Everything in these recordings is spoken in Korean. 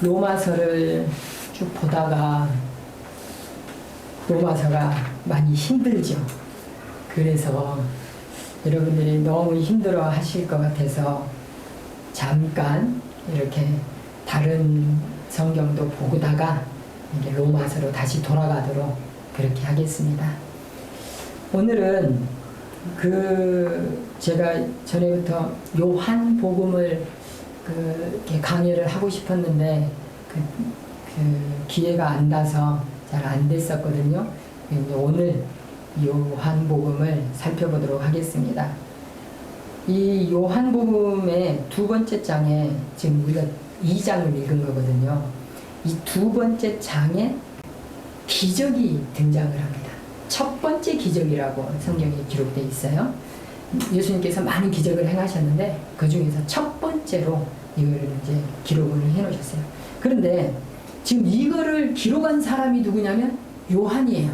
로마서를 쭉 보다가 로마서가 많이 힘들죠. 그래서 여러분들이 너무 힘들어 하실 것 같아서 잠깐 이렇게 다른 성경도 보다가 이제 로마서로 다시 돌아가도록 그렇게 하겠습니다. 오늘은 제가 전에부터 요한복음을 이렇게 강의를 하고 싶었는데 그 기회가 안 닿아서 잘 안 됐었거든요. 오늘 요한복음을 살펴보도록 하겠습니다. 이 요한복음의 두 번째 장에 지금 우리가 2장을 읽은 거거든요. 이 두 번째 장에 기적이 등장을 합니다. 첫 번째 기적이라고 성경에 기록되어 있어요. 예수님께서 많은 기적을 행하셨는데 그 중에서 첫 번째로 이거를 이제 기록을 해 놓으셨어요. 그런데 지금 이거를 기록한 사람이 누구냐면 요한이에요.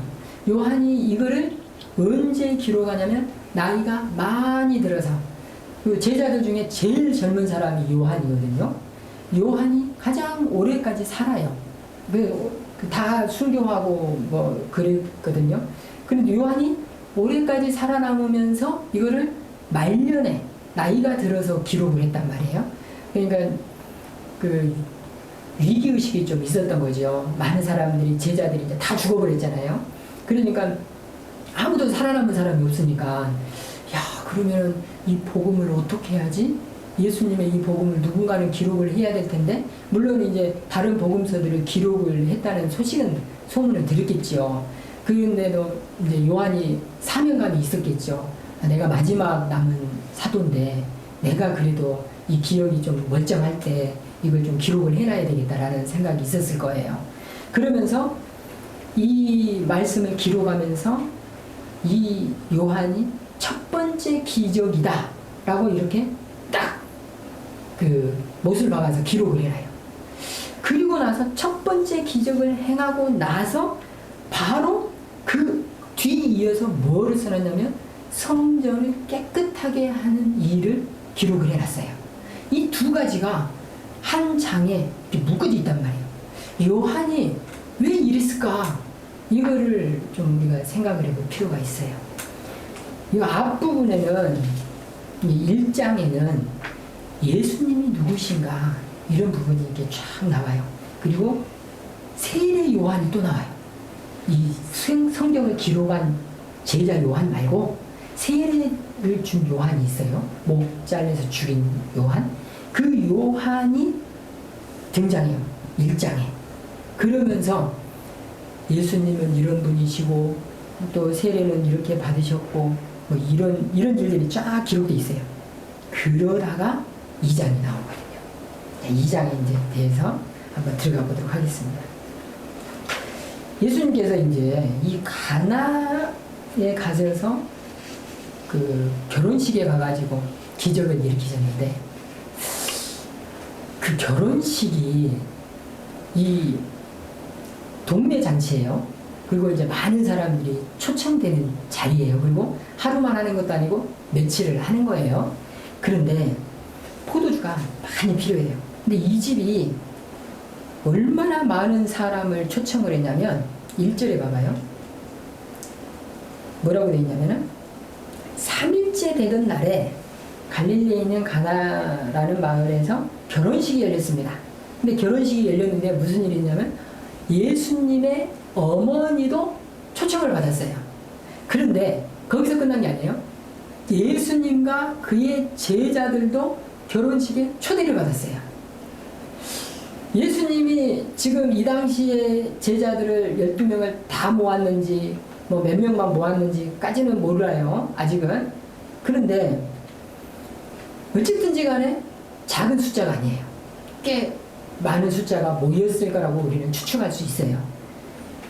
요한이 이거를 언제 기록하냐면 나이가 많이 들어서 그 제자들 중에 제일 젊은 사람이 요한이거든요. 요한이 가장 오래까지 살아요. 다 순교하고 뭐 그랬거든요. 그런데 요한이 오래까지 살아남으면서 이거를 말년에 나이가 들어서 기록을 했단 말이에요. 그러니까 그 위기의식이 좀 있었던 거죠. 많은 사람들이, 제자들이 이제 다 죽어버렸잖아요. 그러니까 아무도 살아남은 사람이 없으니까, 야, 그러면 이 복음을 어떻게 해야지? 예수님의 이 복음을 누군가는 기록을 해야 될 텐데, 물론 이제 다른 복음서들을 기록을 했다는 소문은 들었겠죠. 그런데도 이제 요한이 사명감이 있었겠죠. 내가 마지막 남은 사도인데, 내가 그래도 이 기억이 좀 멀쩡할 때 이걸 좀 기록을 해놔야 되겠다라는 생각이 있었을 거예요. 그러면서 이 말씀을 기록하면서 이 요한이 첫 번째 기적이다 라고 이렇게 딱 그 못을 박아서 기록을 해놔요. 그리고 나서 첫 번째 기적을 행하고 나서 바로 그 뒤 이어서 뭐를 써놨냐면 성전을 깨끗하게 하는 일을 기록을 해놨어요. 이 두 가지가 한 장에 묶어져 있단 말이에요. 요한이 왜 이랬을까? 이거를 좀 우리가 생각을 해볼 필요가 있어요. 이 앞부분에는, 이 1장에는 예수님이 누구신가 이런 부분이 이렇게 쫙 나와요. 그리고 세례 요한이 또 나와요. 이 성경을 기록한 제자 요한 말고 세례를 준 요한이 있어요. 목 잘라서 죽인 요한. 그 요한이 등장해요. 1장에. 그러면서 예수님은 이런 분이시고 또 세례는 이렇게 받으셨고 뭐 이런 일들이 쫙 기록되어 있어요. 그러다가 2장이 나오거든요. 2장에 이제 대해서 한번 들어가 보도록 하겠습니다. 예수님께서 이제 이 가나에 가셔서 그 결혼식에 가가지고 기적을 일으키셨는데, 그 결혼식이 이 동네 잔치예요. 그리고 이제 많은 사람들이 초청되는 자리예요. 그리고 하루만 하는 것도 아니고 며칠을 하는 거예요. 그런데 포도주가 많이 필요해요. 근데 이 집이 얼마나 많은 사람을 초청을 했냐면 1절에 봐봐요. 뭐라고 되어 있냐면은 3일째 되던 날에 갈릴리에 있는 가나라는 마을에서 결혼식이 열렸습니다. 근데 결혼식이 열렸는데 무슨 일이 있냐면 예수님의 어머니도 초청을 받았어요. 그런데 거기서 끝난 게 아니에요. 예수님과 그의 제자들도 결혼식에 초대를 받았어요. 예수님이 지금 이 당시에 제자들을 12명을 다 모았는지 뭐 몇 명만 모았는지까지는 몰라요. 아직은. 그런데 어쨌든지 간에 작은 숫자가 아니에요. 꽤 많은 숫자가 모였을 거라고 우리는 추측할 수 있어요.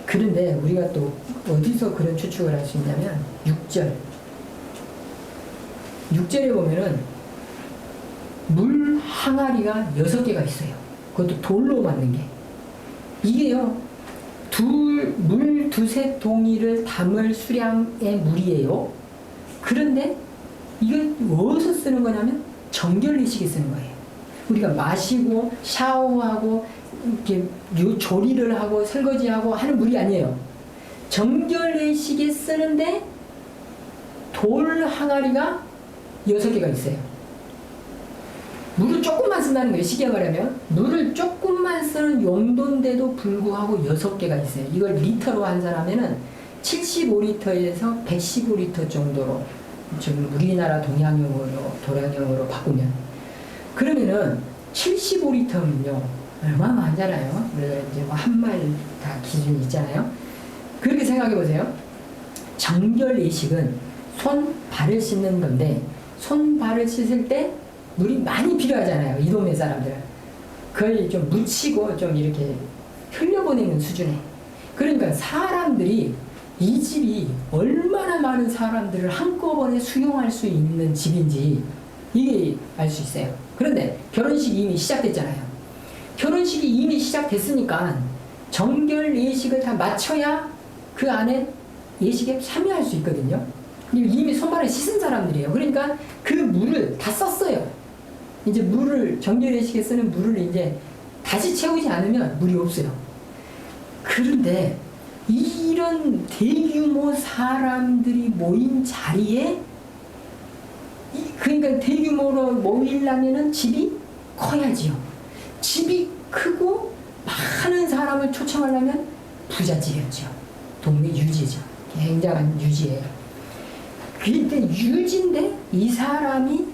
그런데 우리가 또 어디서 그런 추측을 할 수 있냐면 6절에 보면은 물 항아리가 6개가 있어요. 그것도 돌로 만든 게. 이게요, 물 두세 동이를 담을 수량의 물이에요. 그런데 이걸 어디서 쓰는 거냐면 정결례식에 쓰는 거예요. 우리가 마시고 샤워하고 이렇게 조리를 하고 설거지하고 하는 물이 아니에요. 정결례식에 쓰는데 돌 항아리가 6개가 있어요. 물을 조금만 쓴다는 거예요. 쉽게 말하면 물을 조금만 쓰는 용도인데도 불구하고 6개가 있어요. 이걸 리터로 환산하면은 75리터에서 115리터 정도로 지금 우리나라 도량형으로 바꾸면, 그러면은 75리터면요 얼마나 많잖아요. 그래서 이제 뭐 한 말 다 기준이 있잖아요. 그렇게 생각해 보세요. 정결례식은 손 발을 씻는 건데, 손 발을 씻을 때 물이 많이 필요하잖아요. 이 동네 사람들은 거의 좀 묻히고 좀 이렇게 흘려보내는 수준에. 그러니까 사람들이, 이 집이 얼마나 많은 사람들을 한꺼번에 수용할 수 있는 집인지 이게 알 수 있어요. 그런데 결혼식이 이미 시작됐잖아요. 결혼식이 이미 시작됐으니까 정결 예식을 다 마쳐야 그 안에 예식에 참여할 수 있거든요. 이미 손발을 씻은 사람들이에요. 그러니까 그 물을 다 썼어요. 이제 물을, 정결 예식에 쓰는 물을 이제 다시 채우지 않으면 물이 없어요. 그런데 이런 대규모 사람들이 모인 자리에, 그러니까 대규모로 모이려면은 집이 커야지요. 집이 크고 많은 사람을 초청하려면 부잣집이었죠. 동네 유지죠. 굉장한 유지예요. 그때 유지인데 이 사람이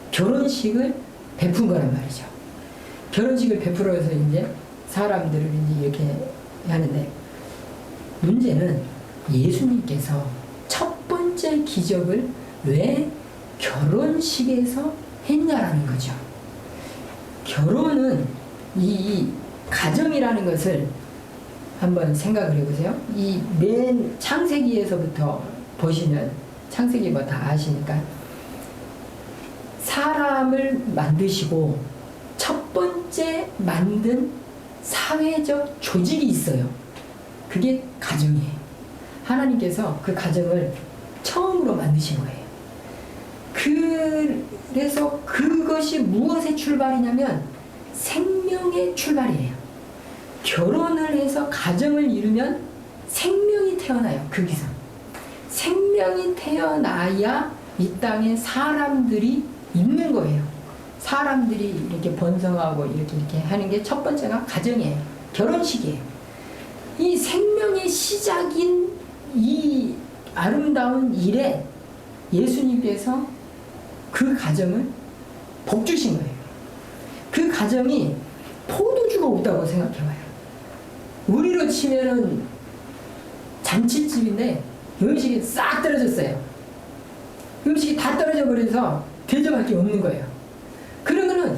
결혼식을 베푼 거란 말이죠. 결혼식을 베풀어서 이제 사람들을 이제 이렇게 하는데, 문제는 예수님께서 첫 번째 기적을 왜 결혼식에서 했냐라는 거죠. 결혼은 이 가정이라는 것을 한번 생각을 해보세요. 이 맨 창세기에서부터 보시면, 창세기 뭐 다 아시니까, 사람을 만드시고 첫 번째 만든 사회적 조직이 있어요. 그게 가정이에요. 하나님께서 그 가정을 처음으로 만드신 거예요. 그래서 그것이 무엇의 출발이냐면 생명의 출발이에요. 결혼을 해서 가정을 이루면 생명이 태어나요. 거기서 생명이 태어나야 이 땅에 사람들이 있는 거예요. 사람들이 이렇게 번성하고 이렇게 하는 게 첫 번째가 가정이에요. 결혼식이에요. 이 생명의 시작인 이 아름다운 일에 예수님께서 그 가정을 복주신 거예요. 그 가정이 포도주가 없다고 생각해봐요. 우리로 치면은 잔치집인데 음식이 싹 떨어졌어요. 음식이 다 떨어져 버려서 대접할 게 없는 거예요. 그러면은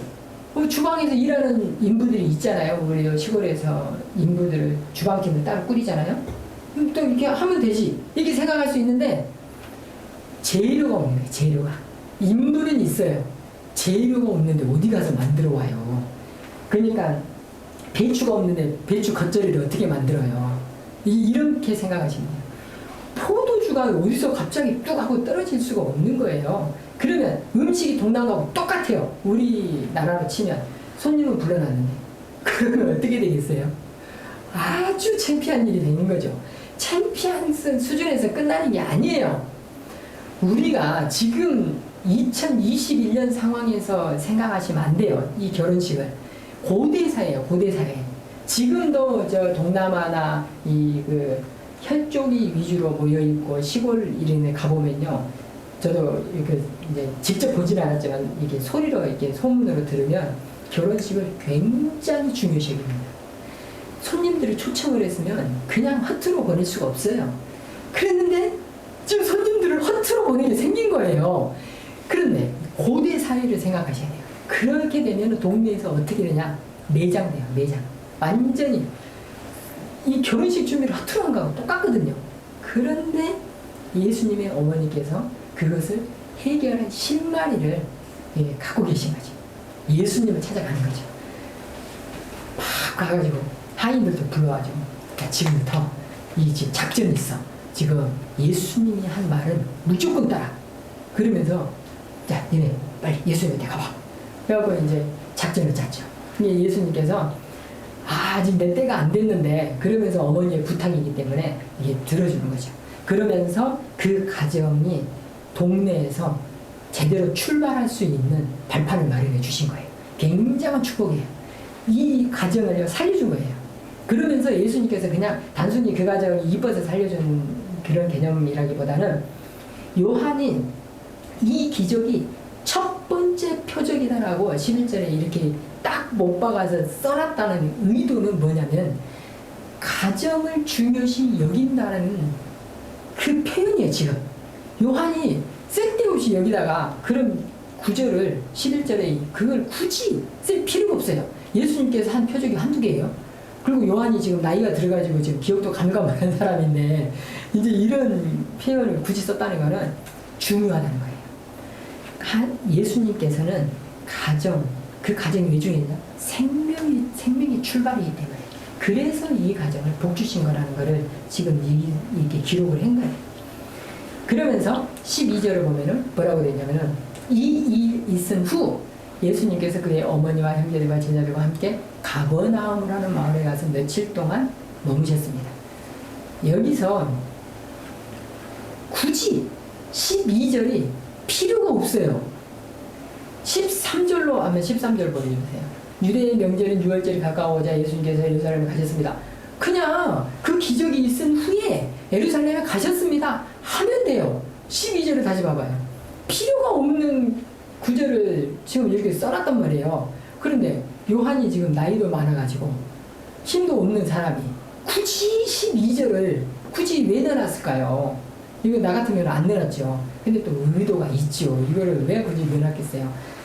주방에서 일하는 인부들이 있잖아요. 우리 시골에서 인부들을 주방팀을 따로 꾸리잖아요. 또 이렇게 하면 되지, 이렇게 생각할 수 있는데 재료가 없는 거예요. 재료가. 인물은 있어요. 재료가 없는데 어디 가서 만들어 와요. 그러니까 배추가 없는데 배추 겉절이를 어떻게 만들어요. 이렇게 생각하시면 돼요. 포도주가 어디서 갑자기 뚝 하고 떨어질 수가 없는 거예요. 그러면 음식이 동남아하고 똑같아요. 우리나라로 치면 손님을 불러놨는데 그러면 어떻게 되겠어요? 아주 창피한 일이 되는 거죠. 창피한 수준에서 끝나는 게 아니에요. 우리가 지금 2021년 상황에서 생각하시면 안 돼요. 이 결혼식을. 고대사예요. 고대사회. 지금도 저 동남아나 이 혈족이 위주로 모여 있고 시골 이런 데 가보면요. 저도 이렇게 이제 직접 보진 않았지만 이게 소리로 이렇게 소문으로 들으면 결혼식을 굉장히 중요시 여깁니다. 손님들을 초청을 했으면 그냥 허투루 보낼 수가 없어요. 그랬는데 지금 손님들을 허투루 보내게 생긴 거예요. 그런데 고대 사회를 생각하셔야 돼요. 그렇게 되면 동네에서 어떻게 되냐? 매장돼요. 매장. 완전히 이 결혼식 준비를 허투루 한 거하고 똑같거든요. 그런데 예수님의 어머니께서 그것을 해결한 실마리를 갖고 계신 거죠. 예수님을 찾아가는 거죠. 막 가가지고 하인들도 불러가지고, 야, 지금부터 이 지금 작전이 있어. 지금 예수님이 한 말은 무조건 따라. 그러면서 자, 니네 빨리 예수님한테 가봐. 그래갖고 이제 작전을 짰죠. 근데 예수님께서 아직 내 때가 안 됐는데 그러면서 어머니의 부탁이기 때문에 이게 들어주는 거죠. 그러면서 그 가정이 동네에서 제대로 출발할 수 있는 발판을 마련해 주신 거예요. 굉장한 축복이에요. 이 가정을 살려준 거예요. 그러면서 예수님께서 그냥 단순히 그 가정을 이뻐서 살려준 그런 개념이라기보다는 요한이 이 기적이 첫 번째 표적이다라고 11절에 이렇게 딱 못 박아서 써놨다는 의도는 뭐냐면 가정을 중요시 여긴다는 그 표현이에요. 지금 요한이 쓸데없이 여기다가 그런 구절을 11절에 그걸 굳이 쓸 필요가 없어요. 예수님께서 한 표적이 한두 개예요. 그리고 요한이 지금 나이가 들어가지고 지금 기억도 감감한 사람인데 이제 이런 표현을 굳이 썼다는 거는 중요하다는 거예요. 예수님께서는 그 가정이 왜 중요했냐? 생명의 출발이기 때문에. 그래서 이 가정을 복 주신 거라는 거를 지금 이렇게 기록을 한 거예요. 그러면서 12절을 보면은 뭐라고 되냐면은 이 일 있은 후 예수님께서 그의 어머니와 형제들과 제자들과 함께 가버나움이라는 마을에 가서 며칠 동안 머무셨습니다. 여기서 굳이 12절이 필요가 없어요. 13절로 하면 13절 보여주세요. 유대의 명절인 유월절이 가까워오자 예수님께서 예루살렘에 가셨습니다. 그냥 그 기적이 있은 후에 예루살렘에 가셨습니다 하면 돼요. 12절을 다시 봐봐요. 필요가 없는 구절을 지금 이렇게 써놨단 말이에요. 그런데 요한이 지금 나이도 많아가지고 힘도 없는 사람이 굳이 12절을 굳이 왜 넣어놨을까요? 이거 나 같으면 안 넣어놨죠. 근데 또 의도가 있죠. 이거를 왜 굳이 넣어놨겠어요?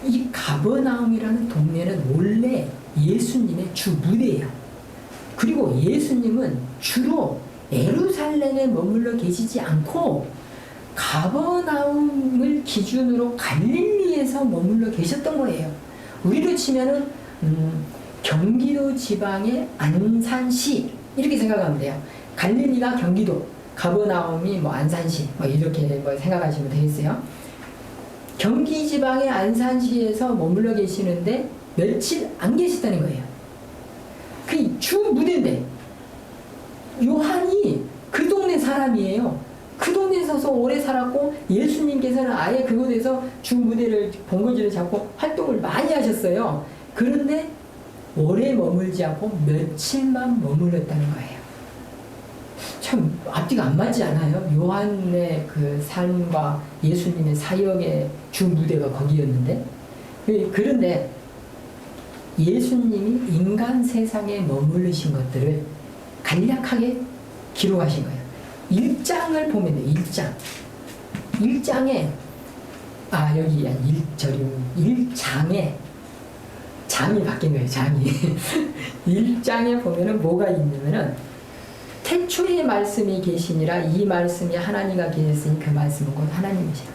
이 가버나움이라는 동네는 원래 예수님의 주 무대예요. 그리고 예수님은 주로 예루살렘에 머물러 계시지 않고 가버나움을 기준으로 갈릴리에서 머물러 계셨던 거예요. 우리로 치면은 경기도 지방의 안산시 이렇게 생각하면 돼요. 갈릴리가 경기도, 가버나움이 뭐 안산시 뭐 이렇게 뭐 생각하시면 되겠어요. 경기 지방의 안산시에서 머물러 계시는데 며칠 안 계시다는 거예요. 그 주 무대인데 요한이 그 동네 사람이에요. 그 동네에 서서 오래 살았고 예수님께서는 아예 그곳에서 주 무대를 본거지를 잡고 활동을 많이 하셨어요. 그런데 오래 머물지 않고 며칠만 머물렀다는 거예요. 참 앞뒤가 안 맞지 않아요? 요한의 그 삶과 예수님의 사역의 주 무대가 거기였는데. 그런데 예수님이 인간 세상에 머무르신 것들을 간략하게 기록하신 거예요. 1장을 보면 돼요. 1장에 여기 1장에 장이 바뀐 거예요. 장이 1장에 보면은 뭐가 있냐면은 태초에 말씀이 계시니라 이 말씀이 하나님과 계셨으니 그 말씀은 곧 하나님이시라.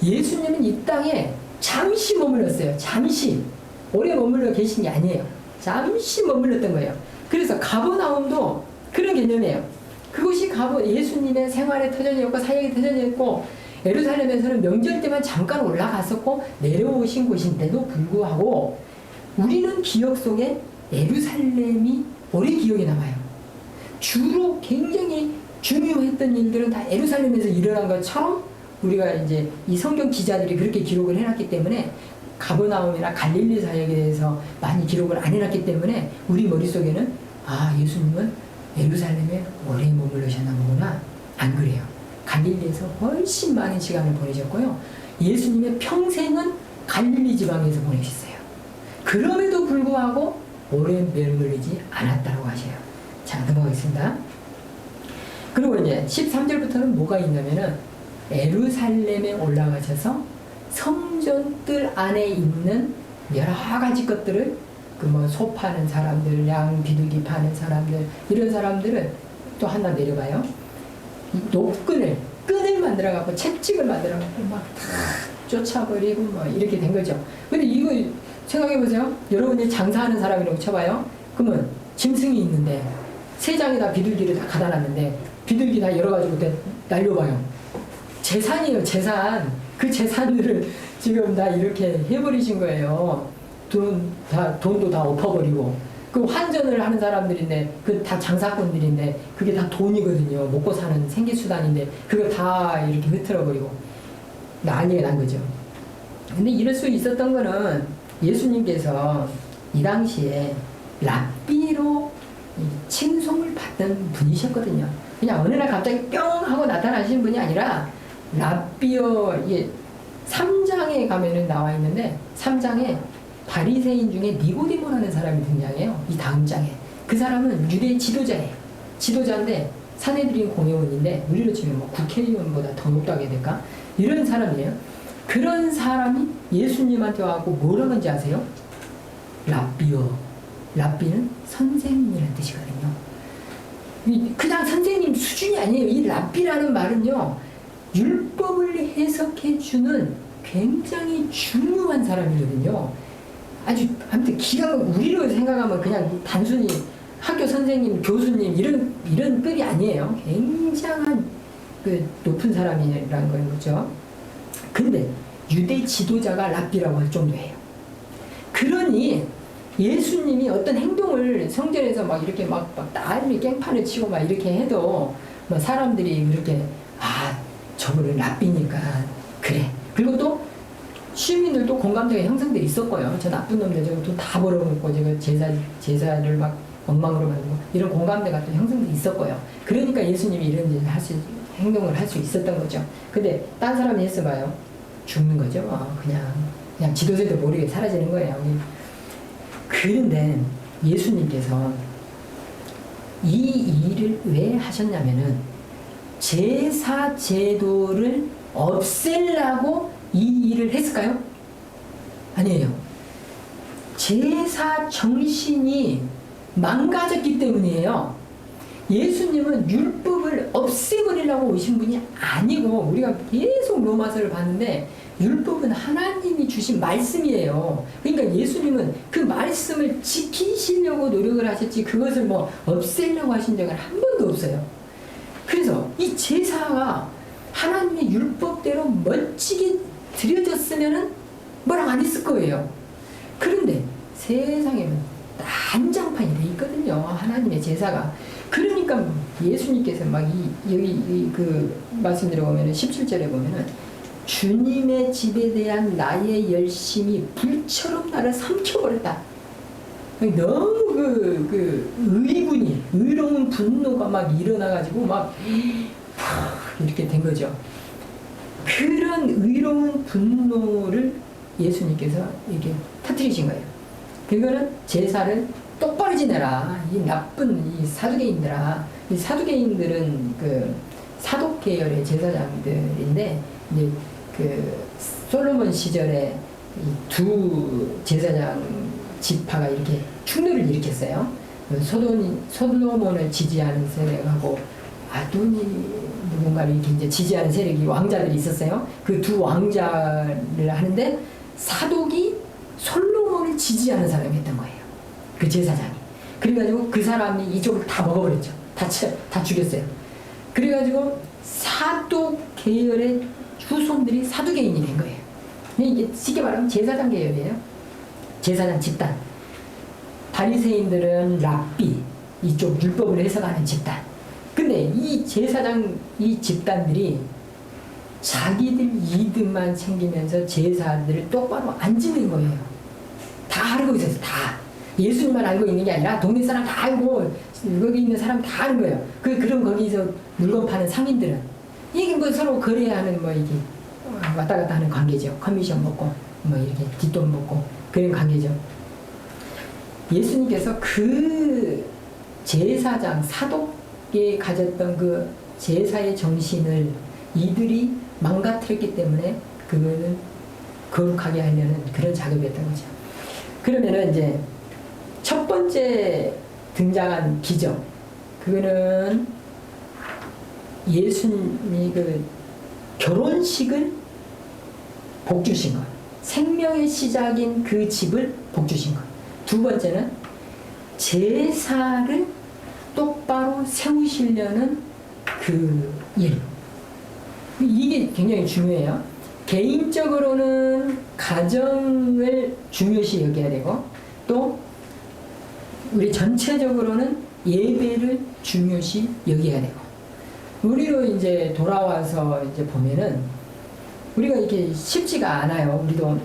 예수님은 이 땅에 잠시 머물렀어요. 잠시. 오래 머물러 계신 게 아니에요. 잠시 머물렀던 거예요. 그래서 가버나움도 그런 개념이에요. 그것이 예수님의 생활의 터전이었고 사역의 터전이었고 예루살렘에서는 명절 때만 잠깐 올라갔었고 내려오신 곳인데도 불구하고 우리는 기억 속에 예루살렘이 오래 기억에 남아요. 주로 굉장히 중요했던 일들은 다 예루살렘에서 일어난 것처럼 우리가 이제 이 성경 기자들이 그렇게 기록을 해놨기 때문에 가버나움이나 갈릴리 사역에 대해서 많이 기록을 안 해놨기 때문에 우리 머릿속에는 예수님은 예루살렘에 오래 머물러셨나 보구나. 안 그래요. 갈릴리에서 훨씬 많은 시간을 보내셨고요. 예수님의 평생은 갈릴리 지방에서 보내셨어요. 그럼에도 불구하고 오래 머물리지 않았다고 하셔요. 자, 넘어가겠습니다. 그리고 이제 13절부터는 뭐가 있냐면은 예루살렘에 올라가셔서 성전들 안에 있는 여러 가지 것들을 소 파는 사람들, 양 비둘기 파는 사람들, 이런 사람들을 또 하나 내려봐요. 끈을 만들어갖고 채찍을 만들어갖고 막 다 쫓아버리고 뭐 이렇게 된 거죠. 근데 이거 생각해보세요. 여러분이 장사하는 사람이라고 쳐봐요. 그러면 짐승이 있는데 세 장에다 비둘기를 다 가다놨는데 비둘기 다 열어가지고 날려봐요. 재산이에요, 재산. 그 재산들을 지금 다 이렇게 해버리신 거예요. 돈도 다 엎어버리고. 그 환전을 하는 사람들인데, 그 다 장사꾼들인데, 그게 다 돈이거든요. 먹고 사는 생계수단인데, 그걸 다 이렇게 흐트러버리고. 난리가 난 거죠. 근데 이럴 수 있었던 거는 예수님께서 이 당시에 랍비로 칭송을 받던 분이셨거든요. 그냥 어느 날 갑자기 뿅 하고 나타나신 분이 아니라 랍비요. 이게 3장에 가면은 나와 있는데 3장에 바리새인 중에 니고디모라는 사람이 등장해요. 이 다음 장에. 그 사람은 유대의 지도자예요. 지도자인데 사내들인 공회원인데 우리로 치면 뭐 국회의원보다 더 높다고 해야 될까? 이런 사람이에요. 그런 사람이 예수님한테 와서 뭐라고 하는지 아세요? 랍비요. 랍비는 선생님이라는 뜻이거든요. 그냥 선생님 수준이 아니에요. 이 랍비라는 말은요, 율법을 해석해주는 굉장히 중요한 사람이거든요. 아무튼 우리로 생각하면 그냥 단순히 학교 선생님, 교수님 이런 급이 아니에요. 굉장한 그 높은 사람이라는 거죠. 근데 유대 지도자가 랍비라고 할 정도예요. 그러니 예수님이 어떤 행동을 성전에서 막 이렇게 막 난리 깽판을 치고 막 이렇게 해도 뭐 사람들이 그렇게 저분은 랍비니까 그래. 그리고 또 시민들도 공감대가 형성돼 있었고요. 저 나쁜 놈들 저거 돈 다 벌어먹고 저거 제사를 막 엉망으로 만들고 이런 공감대가 또 형성돼 있었고요. 그러니까 예수님이 이런 일을 행동을 할 수 있었던 거죠. 근데 딴 사람이 했어봐요. 죽는 거죠. 그냥 지도자도 모르게 사라지는 거예요. 그런데 예수님께서 이 일을 왜 하셨냐면은 제사 제도를 없애려고 이 일을 했을까요? 아니에요. 제사 정신이 망가졌기 때문이에요. 예수님은 율법을 없애버리려고 오신 분이 아니고, 우리가 계속 로마서를 봤는데 율법은 하나님이 주신 말씀이에요. 그러니까 예수님은 그 말씀을 지키시려고 노력을 하셨지 그것을 뭐 없애려고 하신 적은 한 번도 없어요. 그래서 이 제사가 하나님의 율법대로 멋지게 드려졌으면은 뭐라고 안 했을 거예요. 그런데 세상에는 난장판이 돼 있거든요. 하나님의 제사가. 그러니까 예수님께서 막 여기 그 말씀드려 보면은 17절에 보면은 주님의 집에 대한 나의 열심이 불처럼 나를 삼켜버렸다. 너무 의로운 분노가 막 일어나가지고 막 이렇게 된 거죠. 그런 의로운 분노를 예수님께서 이렇게 터뜨리신 거예요. 그거는 제사를 똑바로 지내라. 이 나쁜 이 사두개인들아. 이 사두개인들은 그 사독 계열의 제사장들인데 이제 그 솔로몬 시절에 이 두 제사장 지파가 이렇게 충돌을 일으켰어요. 솔로몬을 지지하는 세력하고 아도니 누군가를 이렇게 이제 지지하는 세력이 왕자들이 있었어요. 그 두 왕자를 하는데 사독이 솔로몬을 지지하는 사람이었던 거예요. 그 제사장이. 그래가지고 그 사람이 이쪽을 다 먹어버렸죠. 다 죽였어요. 그래가지고 사독 계열의 후손들이 사두개인이 된 거예요. 이게 쉽게 말하면 제사장 계열이에요. 제사장 집단. 바리새인들은 랍비, 이쪽 율법을 해석하는 집단. 근데 이 제사장 이 집단들이 자기들 이득만 챙기면서 제사들을 똑바로 안 지는 거예요. 다 알고 있었어요. 다. 예수님만 알고 있는 게 아니라 동네 사람 다 알고 거기 있는 사람 다 아는 거예요. 그럼 거기서 물건 파는 상인들은 이게 뭐 서로 거래하는 뭐 이게 왔다 갔다 하는 관계죠. 커미션 먹고 뭐 이렇게 뒷돈 먹고 그런 관계죠. 예수님께서 그 제사장 사독에 가졌던 그 제사의 정신을 이들이 망가뜨렸기 때문에 그거는 거룩하게 하려는 그런 작업이었던 거죠. 그러면은 이제 첫 번째 등장한 기적, 그거는 예수님이 그 결혼식을 복주신 것, 생명의 시작인 그 집을 복주신 것. 두 번째는 제사를 똑바로 세우시려는 그 일. 이게 굉장히 중요해요. 개인적으로는 가정을 중요시 여겨야 되고 또 우리 전체적으로는 예배를 중요시 여겨야 되고 우리로 이제 돌아와서 이제 보면은 우리가 이렇게 쉽지가 않아요. 우리도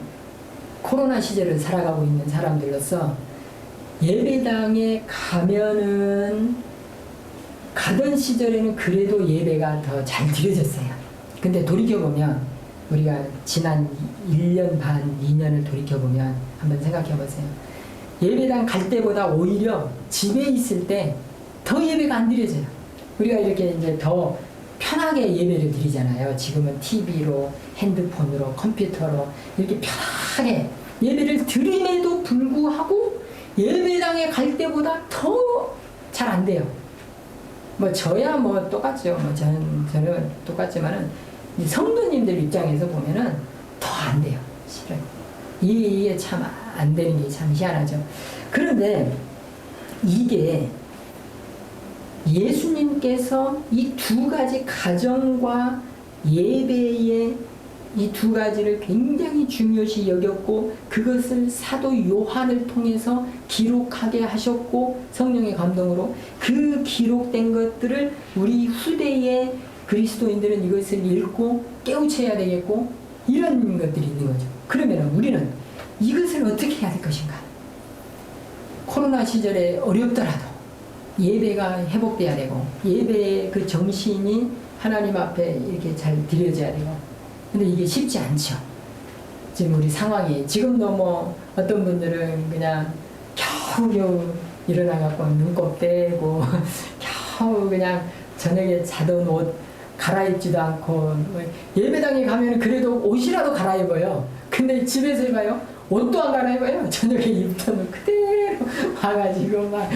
코로나 시절을 살아가고 있는 사람들로서 예배당에 가면은 가던 시절에는 그래도 예배가 더 잘 드려졌어요. 근데 돌이켜보면 우리가 지난 1년 반, 2년을 돌이켜보면 한번 생각해 보세요. 예배당 갈 때보다 오히려 집에 있을 때 더 예배가 안 드려져요. 우리가 이렇게 이제 더 편하게 예배를 드리잖아요. 지금은 TV로, 핸드폰으로, 컴퓨터로 이렇게 편하게 예배를 드림에도 불구하고 예배당에 갈 때보다 더 잘 안 돼요. 뭐 저야 뭐 똑같죠. 뭐 저는 똑같지만은 성도님들 입장에서 보면은 더 안 돼요. 실은 이게 참 안 되는 게 참 희한하죠. 그런데 이게 예수님께서 이 두 가지 가정과 예배의 이 두 가지를 굉장히 중요시 여겼고 그것을 사도 요한을 통해서 기록하게 하셨고 성령의 감동으로 그 기록된 것들을 우리 후대의 그리스도인들은 이것을 읽고 깨우쳐야 되겠고 이런 것들이 있는 거죠. 그러면 우리는 이것을 어떻게 해야 될 것인가? 코로나 시절에 어렵더라도 예배가 회복돼야 되고 예배의 그 정신이 하나님 앞에 이렇게 잘 드려져야 되고 근데 이게 쉽지 않죠. 지금 우리 상황이 지금도 뭐 어떤 분들은 그냥 겨우겨우 일어나갖고 눈곱 떼고 겨우 그냥 저녁에 자던 옷 갈아입지도 않고 예배당에 가면 그래도 옷이라도 갈아입어요. 근데 집에서 해봐요. 옷도 안 갈아입어요. 저녁에 입던 옷 그대로 와가지고 막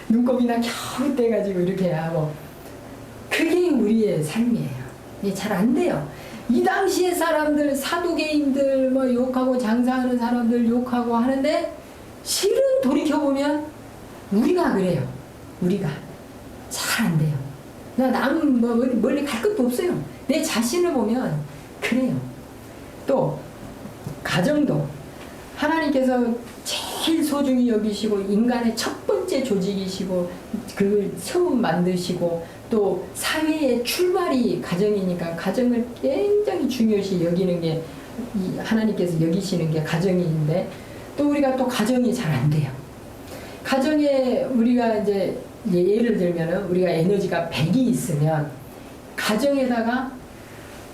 눈곱이나 겨우 떼가지고 이렇게 하고 그게 우리의 삶이에요. 이게 잘 안 돼요. 이 당시의 사람들 사두개인들 뭐 욕하고 장사하는 사람들 욕하고 하는데 실은 돌이켜보면 우리가 그래요. 우리가 잘 안 돼요. 남 뭐 멀리 갈 것도 없어요. 내 자신을 보면 그래요. 또 가정도 하나님께서 제일 소중히 여기시고 인간의 첫 번째 조직이시고 그걸 처음 만드시고 또 사회의 출발이 가정이니까 가정을 굉장히 중요시 여기는 게 하나님께서 여기시는 게 가정인데 또 우리가 또 가정이 잘 안 돼요. 가정에 우리가 이제 예를 들면은 우리가 에너지가 100이 있으면 가정에다가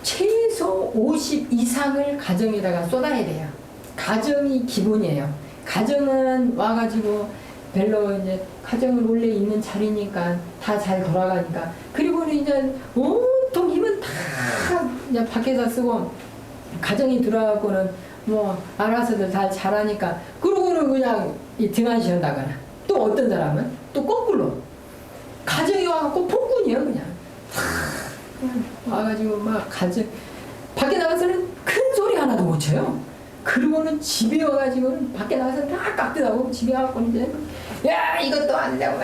최소 50 이상을 가정에다가 쏟아야 돼요. 가정이 기본이에요. 가정은 와가지고 별로 이제 가정은 원래 있는 자리니까 다 잘 돌아가니까 그리고는 이제 온통 힘은 다 이제 밖에서 쓰고 가정이 들어가고는 뭐 알아서들 다 잘하니까 그러고는 그냥 이 등한시 한다거나 또 어떤 사람은 또 거꾸로 가정이 와갖고 폭군이에요. 그냥 와가지고 막 가정 밖에 나가서는 큰 소리 하나도 못 쳐요. 그러고는 집에 와가지고는 밖에 나가서 다 깍듯하고 집에 와갖고 이제 야 이것도 안 되고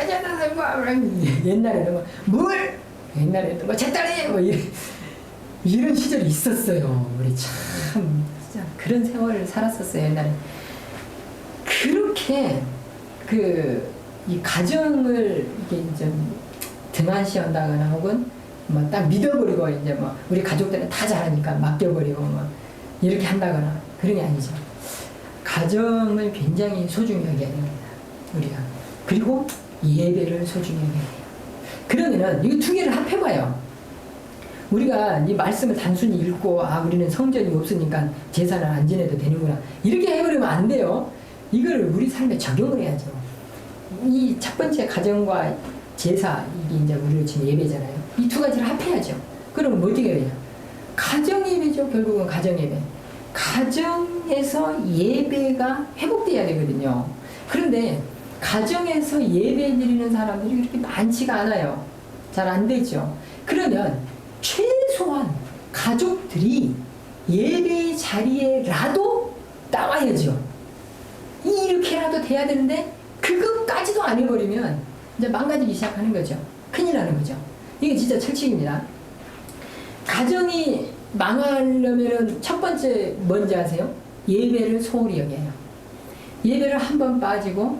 옛날에는 뭘 옛날에는 뭐 제딸이 뭐 이런 시절이 있었어요. 우리 참 진짜 그런 세월을 살았었어요. 옛날에 그렇게 이 가정을 이렇게 좀 등한시한다거나 혹은 뭐 딱 믿어버리고 이제 뭐 우리 가족들은 다 잘하니까 맡겨버리고 뭐 이렇게 한다거나 그런 게 아니죠. 가정을 굉장히 소중히 여겨야 됩니다. 우리가. 그리고 예배를 소중히 여겨야 돼요. 그러면은 이 두 개를 합해봐요. 우리가 이 말씀을 단순히 읽고 우리는 성전이 없으니까 제사를 안 지내도 되는구나 이렇게 해버리면 안 돼요. 이걸 우리 삶에 적용을 해야죠. 이 첫 번째 가정과 제사 이게 이제 우리로 지금 예배잖아요. 이 두 가지를 합해야죠. 그러면 어떻게 해야 돼요? 가정 예배죠. 결국은 가정 예배. 가정에서 예배가 회복돼야 되거든요. 그런데 가정에서 예배 드리는 사람들이 그렇게 많지가 않아요. 잘 안 되죠. 그러면 최소한 가족들이 예배 자리에라도 나와야죠. 이렇게라도 돼야 되는데 그것까지도 안 해버리면 이제 망가지기 시작하는 거죠. 큰일 나는 거죠. 이게 진짜 철칙입니다. 가정이 망하려면은 첫 번째 뭔지 아세요? 예배를 소홀히 여겨요. 예배를 한 번 빠지고,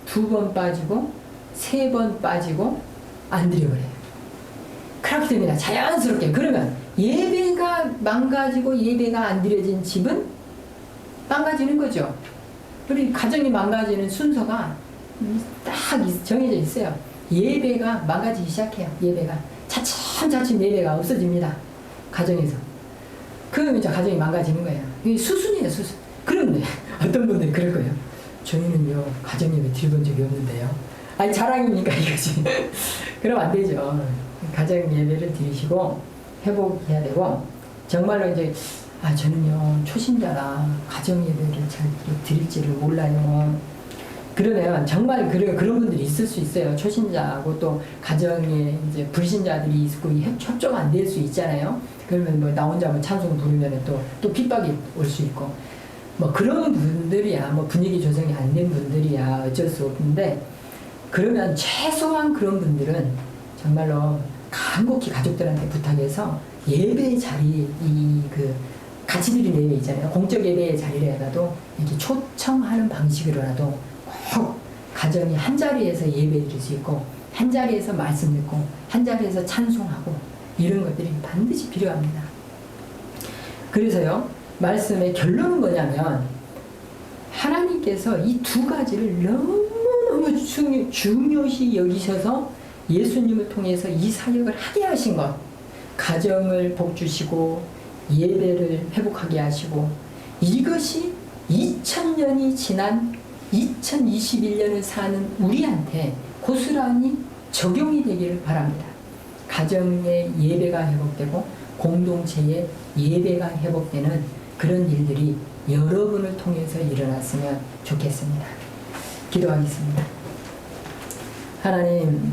두 번 빠지고, 세 번 빠지고, 안 드려버려요. 그렇게 됩니다. 자연스럽게. 그러면 예배가 망가지고 예배가 안 드려진 집은 망가지는 거죠. 우리 가정이 망가지는 순서가 딱 정해져 있어요. 예배가 망가지기 시작해요. 예배가. 차츰차츰 예배가 없어집니다. 가정에서. 그러면 이제 가정이 망가지는 거예요. 이게 수순이에요, 수순. 그런데 어떤 분들이 그럴 거예요. 저희는요, 가정 예배 드려본 적이 없는데요. 아니, 자랑입니까, 이거지. 그럼 안 되죠. 가정 예배를 드리시고, 회복해야 되고, 정말로 이제, 저는요, 초신자라 가정 예배를 잘 드릴지를 몰라요. 그러면 정말 그런 분들이 있을 수 있어요. 초신자하고 또 가정에 이제 불신자들이 있고 협조가 안 될 수 있잖아요. 그러면 뭐 나 혼자 뭐 찬송 부르면 또 핍박이 올 수 있고. 뭐 그런 분들이야, 뭐 분위기 조성이 안 된 분들이야 어쩔 수 없는데, 그러면 최소한 그런 분들은 정말로 간곡히 가족들한테 부탁해서 예배 자리, 같이 드리는 예배 있잖아요. 공적 예배의 자리라도 이렇게 초청하는 방식으로라도 꼭 가정이 한 자리에서 예배 드릴 수 있고, 한 자리에서 말씀 듣고, 한 자리에서 찬송하고, 이런 것들이 반드시 필요합니다. 그래서요, 말씀의 결론은 뭐냐면, 하나님께서 이 두 가지를 너무너무 중요시 여기셔서 예수님을 통해서 이 사역을 하게 하신 것, 가정을 복주시고 예배를 회복하게 하시고, 이것이 2000년이 지난 2021년을 사는 우리한테 고스란히 적용이 되기를 바랍니다. 가정의 예배가 회복되고 공동체의 예배가 회복되는 그런 일들이 여러분을 통해서 일어났으면 좋겠습니다. 기도하겠습니다. 하나님,